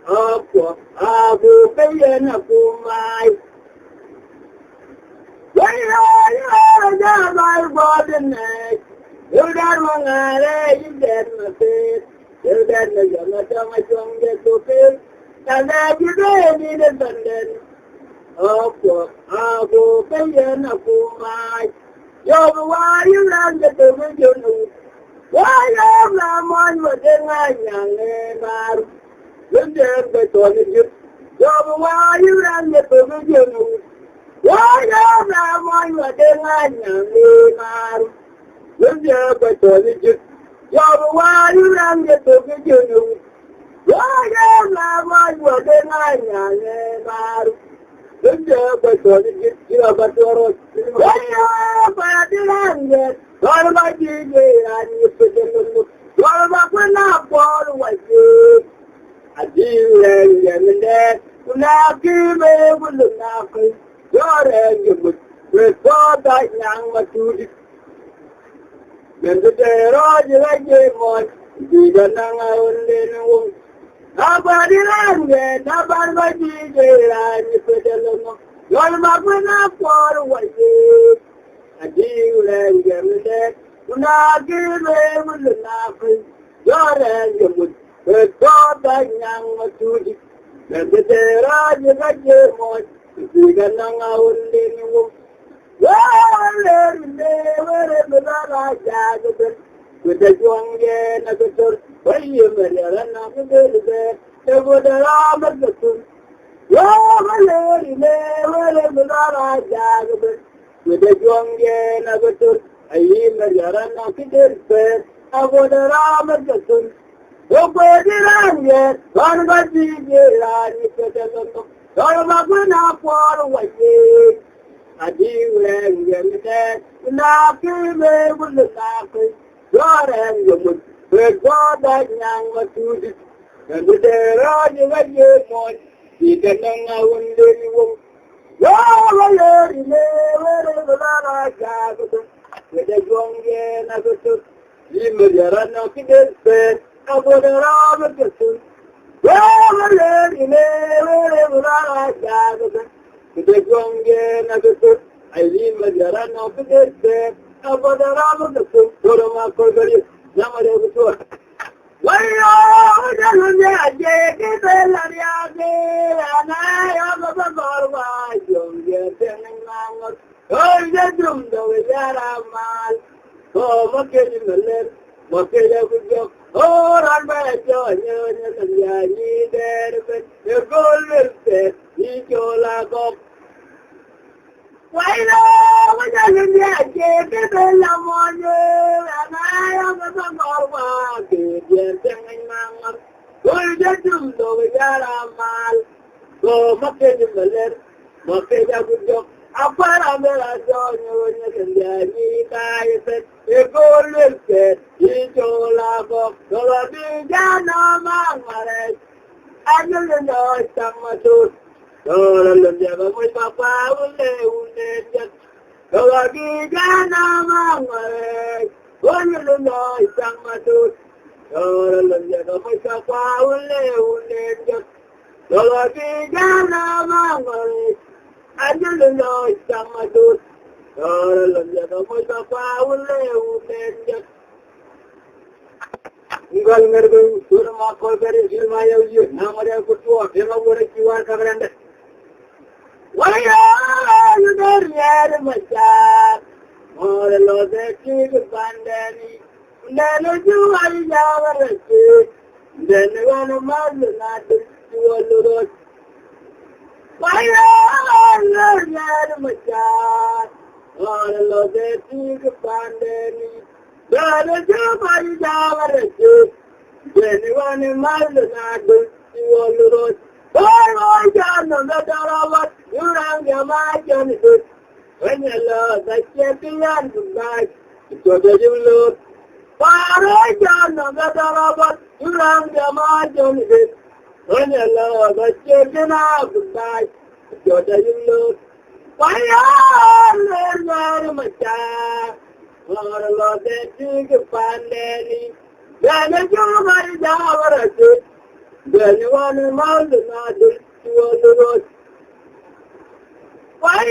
Aku pengen aku mai. Waya jabai bodne. Yudan mangare yudan mate. Yudan jaga sama chongge tupe. Tanda juga ni denden. Aku pengen aku mai. Yo wari lang jatuh junu. Waya naman madengan yang baru. Lundeng betul ni. Yo wari lang jatuh junu. Waya naman madengan yang baru. Lundeng betul ni. Yo wari lang jatuh junu. Waya naman madengan yang baru. Lundeng betul ni. Yo betul. Waya padaran. Kalau bagi dia ni sejenak, kalau bapa nak pun wajib. Adil yang mendet, nak kime belum nak. Orang jemput, berkata yang mati. Mendera lagi mon, tidak nak orang apa dirangen, apa bagi dia ni sejenak. Kalau bapa nak pun wajib. Adil yang mendet, nak kime belum nak. Orang jemput, berkata yang mati. Mendera lagi mon, tidak nak orang Adiweng yemite, nakime bulunake, yoreng yemut, begoda nyang matudi, yemite roji gaye mon, ikananga undeni wong, yore were bulala jagudu, wede jongye nagudu, yimirana kidelpe, abodara magudu, yore were bulala jagudu, kita jongge nagutur, aili majaran nagutur, apa dalam nagutur, orang makor beri, nama dia betul. Waya, jangan aja kita lari aja, anak yang berkorban, jongge tenang banget, oh jadum dawe jaramal, oh makin meler, makin aku orang baca nyonya terjadi derben, tergolong Ijola kok. Wala, wajan dia ke bela monye, anaya berkorba, dia jangan mangat. Kau jadum do jaramal, kau makin meler, makin jago jok. Apa ramai jonyonya kendali kaiset, ekor set, ijola kok. Kalau dia nama mares, anjul no sama sus. Kalau jaga muy papa ule jat, kalau gana mangare, kalau no isang matut. Kalau jaga muy papa ule jat, kalau gana mangare, anjul no isang matut. Kalau jaga muy papa ule jat. Inggal ngerbu surma kolberi ilmaya uji, namanya kutua, dia mau kiwan kameranda. Waya, yudar yar macam, orang lode kiri pandai, dan jual jawar kiri, dan orang malu nado jual lurus. Waya, yudar yar macam, orang lode kiri pandai, dan jual jawar kiri, dan orang malu nado jual lurus. Oh, jangan berdarawat, orang jamaah itu. Wenyalah, sekian baik. Itu ada jumlah. Oh, jangan berdarawat, orang jamaah itu. Wenyalah, sekian baik. Itu ada jumlah. Bayar macam orang lode tiga pandai. Dan cuma jawab Anyone more than I do to the road. Why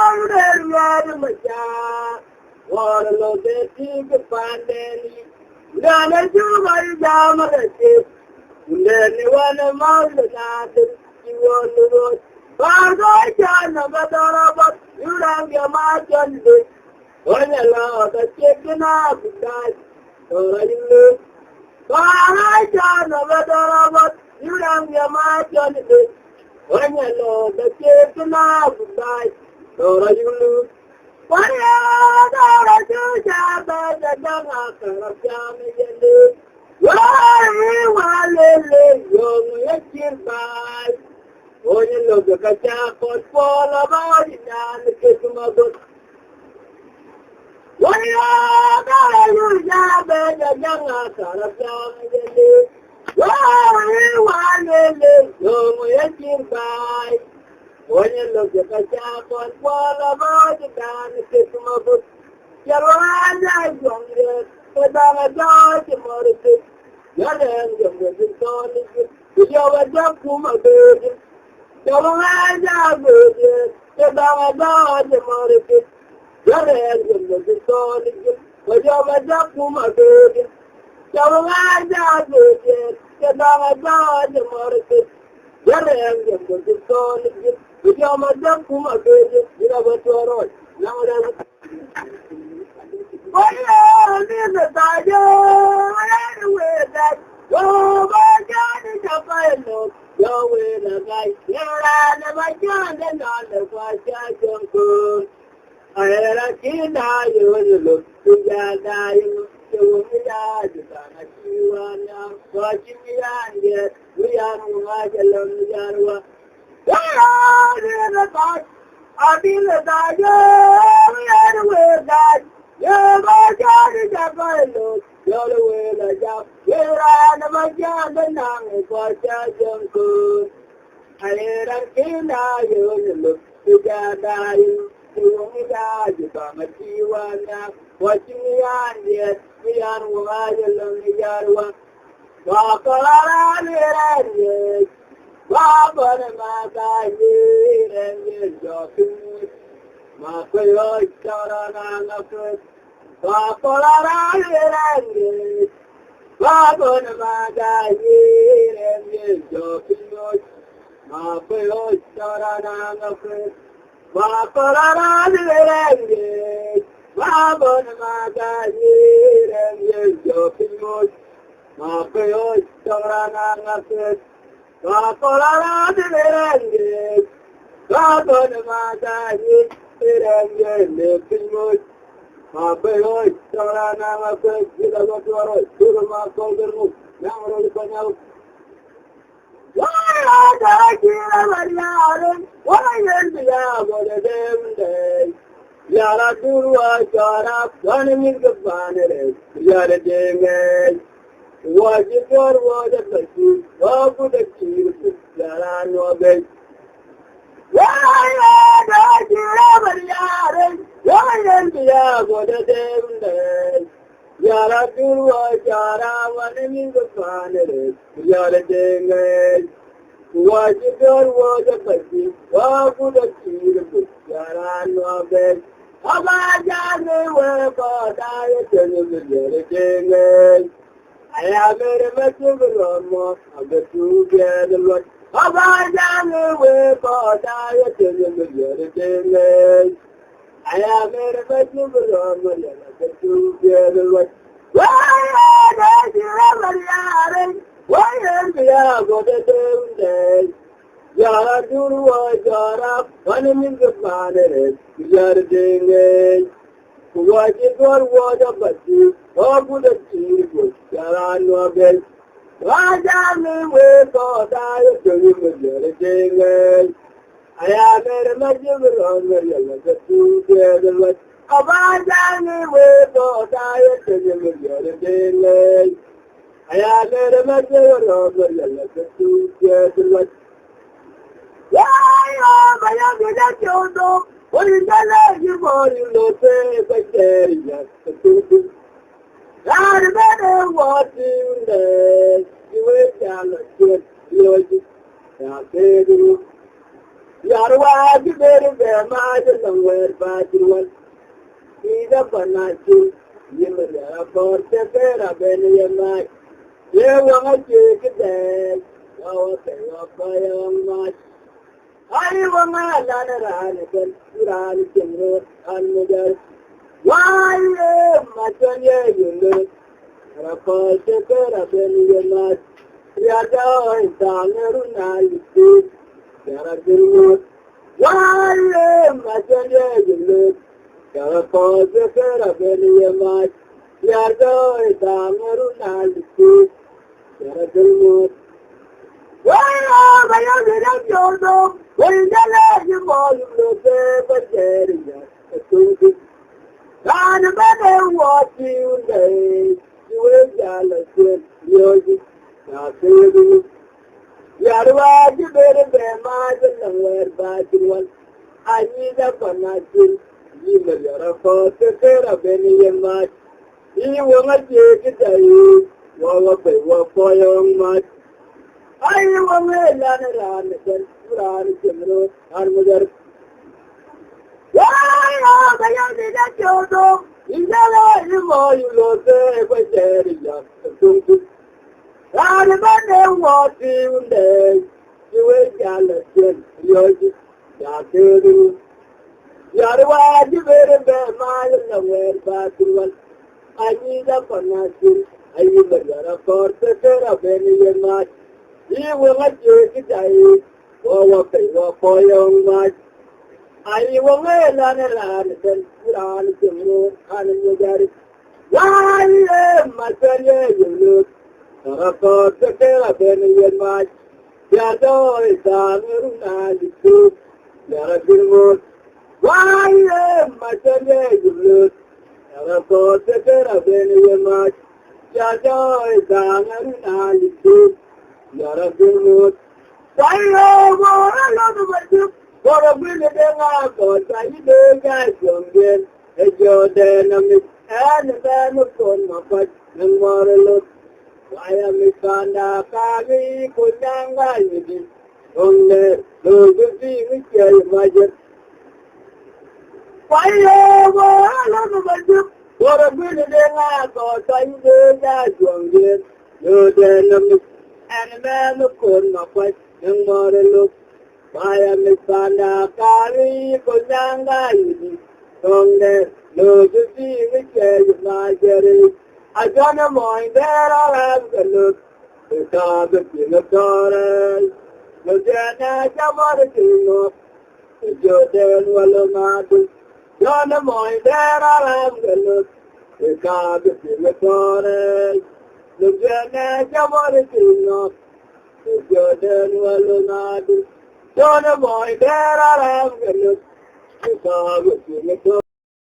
are you my child? What a load they think of finding. Gonna do my job of the ship. Anyone more than I do to the road. But I can't know about you don't get my gun. When I love the chicken up, so I look. I can't know about you don't get my gun. When I know the chicken up, so I look. What I do, the young after a family. Why you want to by? When you look at the chap on fall about it and the kiss of my book. When you the young after a family. Why you want to by? When you look at the chap on fall about it and the kiss of my book. You're right, younger, but I'm a dog tomorrow. You're younger than Tony. You're a dog to my baby. You're right, but I'm a dog tomorrow. You're younger than Tony. But you're a dog to my baby. You're right, but I'm a dog tomorrow. You're younger than Tony. But you're a dog to my baby. You're what you're right. Now oh, there's a tiger, anyway, that, oh, my God, it's a fire, go with the guy, you're out of my gun, and all the fire, don't go. I had a kid, now you look together, you look to me, I just want to see one now, watching me on, yes, we are on the alone, oh, there's a tiger, I'll be the tiger, we are the way that. You're my God, it's a fellow. You're the way the job. You're on my job, and I'm for judging good. I hear a king, you look together, you me God, you come at you and now. Watching me on, yes, we are wide along the yard. Walk around here and yes. Walk on my God, and yes, you're my boy, Sarana, Papola, Babon, my guy, and you joking. My boy, Sarana, Papola, Babon, my guy, and you joking. My boy, Sarana, Papola, Babon, my guy, my boy, Sarana, my friend, you got what you are, to my soldier, now only for now. Why I kill why is the hour of the day? Yara Dura, Yara, running in the banner, Yara James. What you got was a person, what would the chief, Yara no bed. Why I kill why is the hour of the day? Yara Dura, Yara, running in the banner, Yara James. What you got was a person, what would the chief, Yara no bed. Abajane were about I tell you the James. I have made a mess of the Romo of the two together. Abajane were about I tell you the James. I have made a mess of the Romo of the two together. Why are you why is the hour of the day? Yara Duru, Yara, running in the planet, Yara Ding. What you got was a button, or would a chief, Yara no bed. Rajami will go die to you with Yara Ding. I have made a magic on the two together. Abajani will go die to you with Yara Ding. I have made a magic on the two together. Why am I not your dog? What is the name for you? No, say, I better what you say. Iwe jala chen yoji ya kedu yarwa ji bere be ma je langwer ba jirwal ida banachi yimra kor te kera ben yema ye wanga che kide yawa te wa yama ai wanga lana ran ken ran kemro an mujar waye machanye yunde rakol te kera ben yema yada insaneru naliku yara dirwo waye machanye yunde rakol te kera ben yema yada insaneru naliku yara dirwo waye bayana yodo windala yimo yulote bajeriya tutu kana bade wati unde iwe jala chen yoji na kedu yarwa jibere be ma jalwer bajirwan ani da panatin yimar yara ko te kera beni yema iwo ngaje kidai wa pe wa koyong ma ai wange lana ran ken ran kemro ar mujar ya bayan de da chodo indala imo yulo te bajeriya tuntu ran bande wati unde iwe jala chen yoji ya kedu yarwa jibere be ma la wer ba turwal ani da panasin ayi bajara korte tera beni yema iwe ngaje kidai wa pe wa koyong ma ai wa ngela ne ran den ran kemro an mujari waye matanye yulu ko te kera ben yen ma ya do isameru na liku ya dirmo waye matanye yulu ko te kera ben yen ma ya do isameru na liku yara dirmo wayo wala no bajum wala bile de nga ko tayi de ga jongen e jode na mi an ba no kon ma pat nang marlo waya mi kanda ka mi ko nyanga yidi onne lo gusi mi ke majer wayo wala no bajum wala bile de nga ko tayi de ga jongen jode na mi an ba no kon ma pat nang marlo waya mi kanda ka mi ko nyanga yidi onne lo gusi mi ke majer ajana moindera ramgaluk kabe pinotore lo jana jamar kino joden walomadu jana moindera ramgaluk kabe pinotore lo jana jamar kino joden walomadu jana moindera ramgaluk kabe pinotore